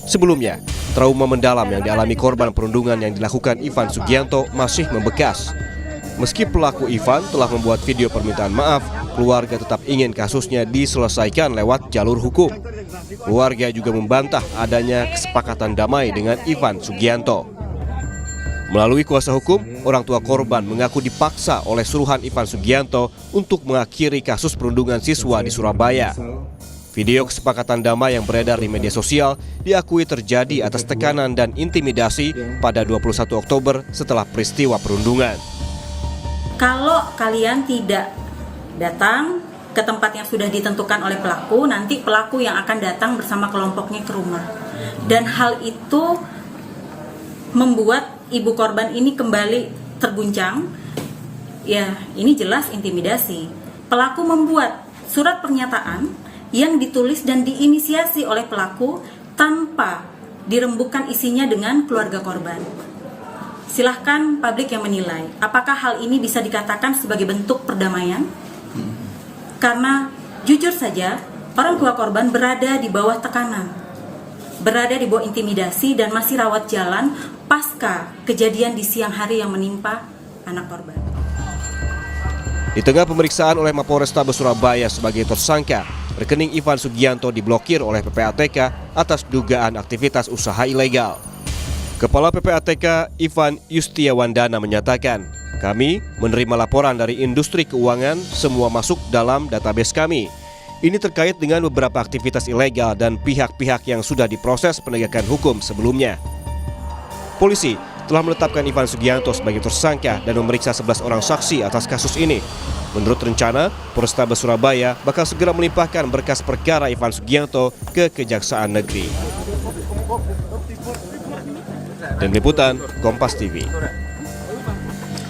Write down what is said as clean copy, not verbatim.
Sebelumnya, trauma mendalam yang dialami korban perundungan yang dilakukan Ivan Sugianto masih membekas. Meski pelaku Ivan telah membuat video permintaan maaf, keluarga tetap ingin kasusnya diselesaikan lewat jalur hukum. Keluarga juga membantah adanya kesepakatan damai dengan Ivan Sugianto. Melalui kuasa hukum, orang tua korban mengaku dipaksa oleh suruhan Ivan Sugianto untuk mengakhiri kasus perundungan siswa di Surabaya. Video kesepakatan damai yang beredar di media sosial diakui terjadi atas tekanan dan intimidasi pada 21 Oktober setelah peristiwa perundungan. Kalau kalian tidak datang ke tempat yang sudah ditentukan oleh pelaku, nanti pelaku yang akan datang bersama kelompoknya ke rumah. Dan hal itu membuat ibu korban ini kembali terguncang. Ya, ini jelas intimidasi. Pelaku membuat surat pernyataan yang ditulis dan diinisiasi oleh pelaku tanpa dirembukan isinya dengan keluarga korban. Silahkan publik yang menilai, apakah hal ini bisa dikatakan sebagai bentuk perdamaian? Karena jujur saja, orang tua korban berada di bawah tekanan, berada di bawah intimidasi dan masih rawat jalan pasca kejadian di siang hari yang menimpa anak korban. Di tengah pemeriksaan oleh Mapolrestabes Surabaya sebagai tersangka, rekening Ivan Sugianto diblokir oleh PPATK atas dugaan aktivitas usaha ilegal. Kepala PPATK Ivan Yustiawandana menyatakan, "Kami menerima laporan dari industri keuangan, semua masuk dalam database kami. Ini terkait dengan beberapa aktivitas ilegal dan pihak-pihak yang sudah diproses penegakan hukum sebelumnya." Polisi telah menetapkan Ivan Sugianto sebagai tersangka dan memeriksa 11 orang saksi atas kasus ini. Menurut rencana, Polrestabes Surabaya bakal segera melimpahkan berkas perkara Ivan Sugianto ke Kejaksaan Negeri. Tim Liputan Kompas TV.